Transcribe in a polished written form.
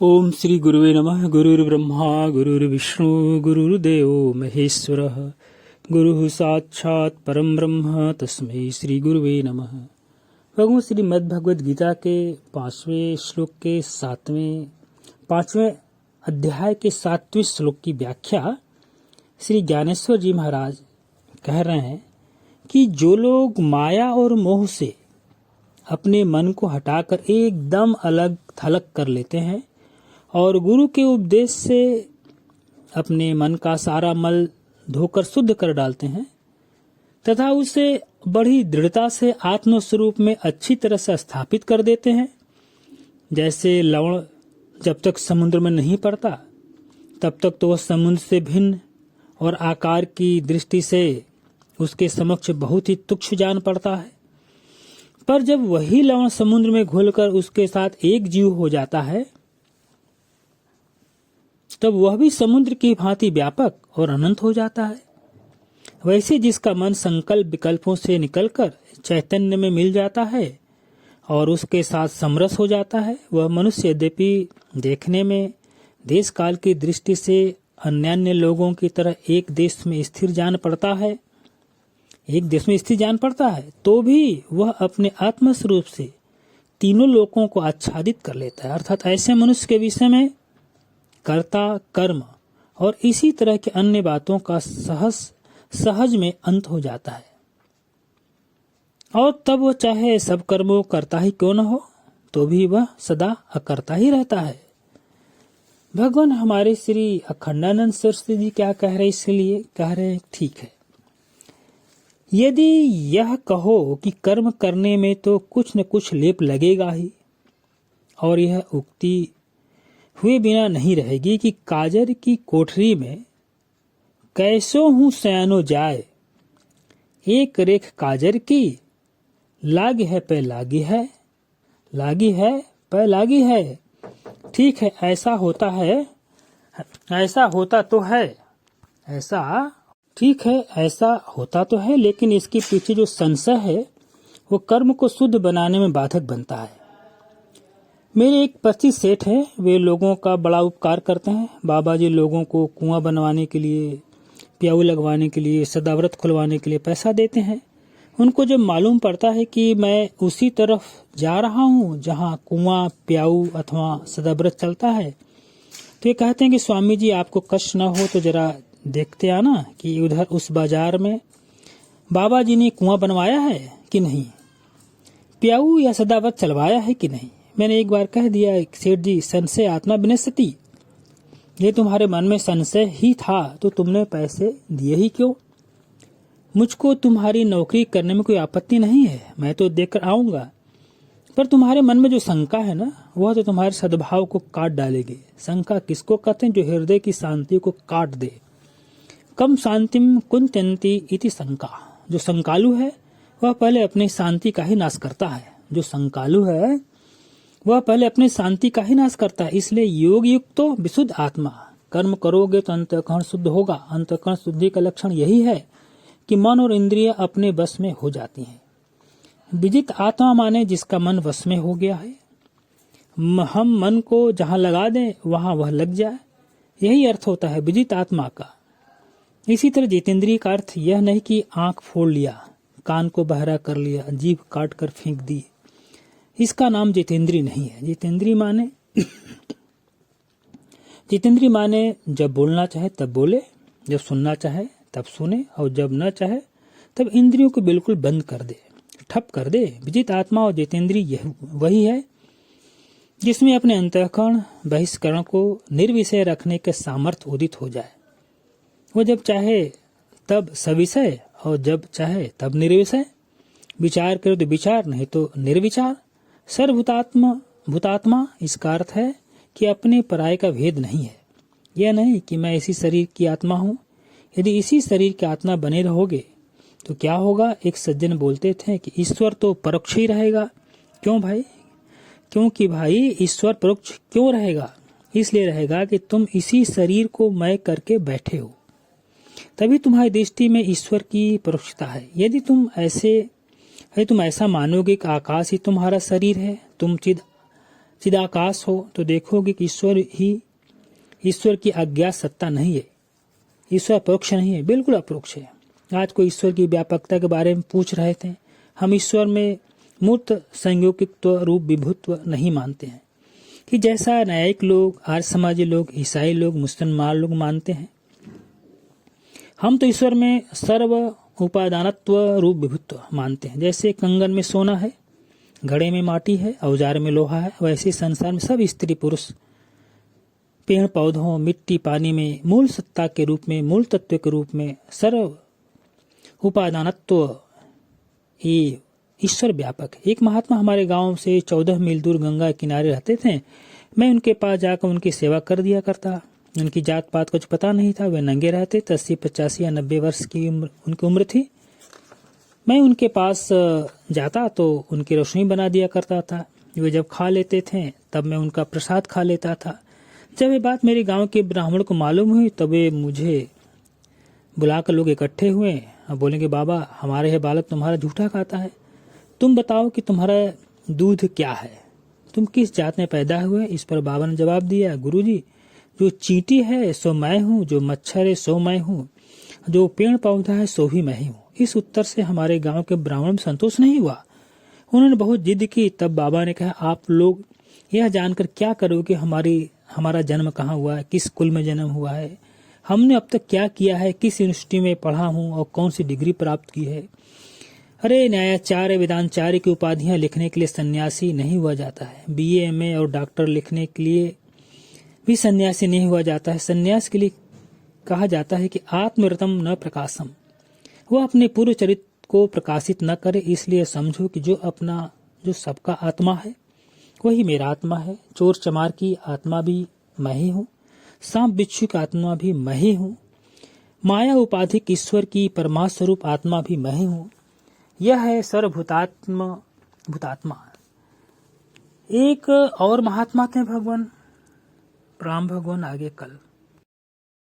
ओम श्री गुरुवे नमः। गुरुर्ब्रह्मा गुरुर्विष्णु गुरुर्देव महेश्वरः। गुरुः साक्षात् परम ब्रह्म तस्मै श्री गुरुवे नमः। भगवान श्रीमद् भगवद गीता के 5वें श्लोक के 5वें अध्याय के 7वें श्लोक की व्याख्या श्री ज्ञानेश्वर जी महाराज कह रहे हैं कि जो लोग माया और मोह से अपने मन को हटाकर एकदम अलग थलग कर लेते हैं और गुरु के उपदेश से अपने मन का सारा मल धोकर शुद्ध कर डालते हैं तथा उसे बड़ी दृढ़ता से आत्म स्वरूप में अच्छी तरह से स्थापित कर देते हैं। जैसे लवण जब तक समुद्र में नहीं पड़ता तब तक तो वह समुद्र से भिन्न और आकार की दृष्टि से उसके समक्ष बहुत ही तुच्छ जान पड़ता है, पर जब वही लवण समुद्र में घुलकर उसके साथ एक जीव हो जाता है तब वह भी समुद्र की भांति व्यापक और अनंत हो जाता है। वैसे जिसका मन संकल्प विकल्पों से निकलकर चैतन्य में मिल जाता है और उसके साथ समरस हो जाता है, वह मनुष्य यद्यपि देखने में देश काल की दृष्टि से अन्यान्य लोगों की तरह एक देश में स्थिर जान पड़ता है, तो भी वह अपने आत्म स्वरूप से तीनों लोकों को आच्छादित कर लेता है। अर्थात ऐसे मनुष्य के विषय में कर्ता, कर्म और इसी तरह के अन्य बातों का सहज में अंत हो जाता है और तब वह चाहे सब कर्मों करता ही क्यों न हो तो भी वह सदा अकर्ता ही रहता है। भगवान हमारे श्री अखंडानंद सरस्वती जी क्या कह रहे, इसलिए कह रहे हैं ठीक है, यदि यह कहो कि कर्म करने में तो कुछ न कुछ लेप लगेगा ही और यह उक्ति हुए बिना नहीं रहेगी कि काजर की कोठरी में कैसो हूं सयानो जाए, एक रेख काजर की लागी है पे लागी है, लागी है पे लागी है। ठीक है, ऐसा होता है, ऐसा होता तो है, ऐसा ठीक है, ऐसा होता तो है, लेकिन इसके पीछे जो संशय है वो कर्म को शुद्ध बनाने में बाधक बनता है। मेरे एक परिचित सेठ है, वे लोगों का बड़ा उपकार करते हैं। बाबा जी लोगों को कुआं बनवाने के लिए, प्याऊ लगवाने के लिए, सदाव्रत खुलवाने के लिए पैसा देते हैं। उनको जब मालूम पड़ता है कि मैं उसी तरफ जा रहा हूँ जहाँ कुआं, प्याऊ अथवा सदाव्रत चलता है, तो ये कहते हैं कि स्वामी जी आपको कष्ट न हो तो जरा देखते आना कि उधर उस बाजार में बाबा जी ने कुआं बनवाया है कि नहीं, प्याऊ या सदाव्रत चलवाया है कि नहीं। मैंने एक बार कह दिया, सेठ जी संशय आत्मा विनश्यति, ये तुम्हारे मन में संशय ही था तो तुमने पैसे दिए ही क्यों। मुझको तुम्हारी नौकरी करने में कोई आपत्ति नहीं है, मैं तो देखकर आऊंगा, पर तुम्हारे मन में जो शंका है ना, वह तो तुम्हारे सद्भाव को काट डालेगी। शंका किसको कहते हैं? जो हृदय की शांति को काट दे। कम शांतिम कुंत्यंती इति शंका। जो शंकालु है वह पहले अपनी शांति का ही नाश करता है। जो शंकालु है वह पहले अपनी शांति का ही नाश करता है। इसलिए योग युक्त तो विशुद्ध आत्मा, कर्म करोगे तो अंतःकरण शुद्ध होगा। अंतःकरण शुद्धि का लक्षण यही है कि मन और इंद्रिय अपने वश में हो जाती हैं। विजित आत्मा माने जिसका मन वश में हो गया है। हम मन को जहां लगा दें वहां वह लग जाए, यही अर्थ होता है विजित आत्मा का। इसी तरह जितेंद्रिय का अर्थ यह नहीं कि आंख फोड़ लिया, कान को बहरा कर लिया, जीभ काट कर फेंक दी, इसका नाम जितेंद्रिय नहीं है। जितेंद्रिय माने जब बोलना चाहे तब बोले, जब सुनना चाहे तब सुने और जब न चाहे तब इंद्रियों को बिल्कुल बंद कर दे, ठप कर दे। विजित आत्मा और जितेंद्रिय वही है जिसमें अपने अंतःकरण बहिष्करण को निर्विषय रखने के सामर्थ्य उदित हो जाए। वो जब चाहे तब सविषय और जब चाहे तब निर्विषय विचार करे तो विचार, नहीं तो निर्विचार। सर्वभूतात्मा इसका अर्थ है कि अपने पराये का भेद नहीं है। यह नहीं कि मैं इसी शरीर की आत्मा हूँ। यदि इसी शरीर की आत्मा बने रहोगे तो क्या होगा? एक सज्जन बोलते थे कि ईश्वर तो परोक्ष ही रहेगा। क्यों भाई? क्योंकि भाई ईश्वर परोक्ष क्यों रहेगा? इसलिए रहेगा कि तुम इसी शरीर को मैं करके बैठे हो, तभी तुम्हारी दृष्टि में ईश्वर की परोक्षता है। यदि तुम ऐसा मानोगे कि आकाश ही तुम्हारा शरीर है, तुम चिद चिदाकाश हो तो देखोगे कि ईश्वर की अज्ञात सत्ता नहीं है। ईश्वर परोक्ष नहीं है, बिल्कुल अपरोक्ष है। आज कोई ईश्वर की व्यापकता के बारे में पूछ रहे थे। हम ईश्वर में मूर्त संयोगित्व रूप विभुत्व नहीं मानते हैं कि जैसा न्यायिक लोग, आर्य समाजी लोग, ईसाई लोग, मुसलमान लोग मानते हैं। हम तो ईश्वर में सर्व उपादानत्व रूप विभुत्व मानते हैं। जैसे कंगन में सोना है, घड़े में माटी है, औजार में लोहा है, वैसे संसार में सब स्त्री पुरुष, पेड़ पौधों, मिट्टी, पानी में मूल सत्ता के रूप में, मूल तत्व के रूप में सर्व उपादानत्व ये ईश्वर व्यापक है। एक महात्मा हमारे गांव से 14 मील दूर गंगा के किनारे रहते थे। मैं उनके पास जाकर उनकी सेवा कर दिया करता। उनकी जात पात कुछ पता नहीं था। वे नंगे रहते। 80, 85 या 90 वर्ष की उनकी उम्र थी। मैं उनके पास जाता तो उनकी रसोई बना दिया करता था। वे जब खा लेते थे तब मैं उनका प्रसाद खा लेता था। जब ये बात मेरे गांव के ब्राह्मण को मालूम हुई तब वे मुझे बुलाकर लोग इकट्ठे हुए और बोलेंगे, बाबा हमारे यह बालक तुम्हारा झूठा खाता है। तुम बताओ कि तुम्हारा दूध क्या है, तुम किस जात में पैदा हुए। इस पर बाबा ने जवाब दिया, गुरुजी जो चींटी है सो मैं हूँ, जो मच्छर है सो मैं हूँ, जो पेड़ पौधा है सो भी मैं ही हूँ। इस उत्तर से हमारे गांव के ब्राह्मण संतोष नहीं हुआ। उन्होंने बहुत जिद की। तब बाबा ने कहा, आप लोग यह जानकर क्या करोगे हमारा जन्म कहाँ हुआ है, किस कुल में जन्म हुआ है, हमने अब तक क्या किया है, किस यूनिवर्सिटी में पढ़ा हूँ और कौन सी डिग्री प्राप्त की है। अरे न्यायाचार्य, वेदांचार्य की उपाधियां लिखने के लिए सन्यासी नहीं हुआ जाता है। BA MA और डॉक्टर लिखने के लिए भी सन्यासी नहीं हुआ जाता है। सन्यास के लिए कहा जाता है कि आत्मरतम न प्रकाशम, वह अपने पूर्व चरित्र को प्रकाशित न करे। इसलिए समझो कि जो सबका आत्मा है वही मेरा आत्मा है। चोर चमार की आत्मा भी मैं ही हूँ, सांप बिच्छू की आत्मा भी मैं ही हूँ, माया उपाधिक ईश्वर की परमात्म स्वरूप आत्मा भी मैं ही हूँ। यह है भूतात्मा। एक और महात्मा थे भगवान राम भगवान, आगे कल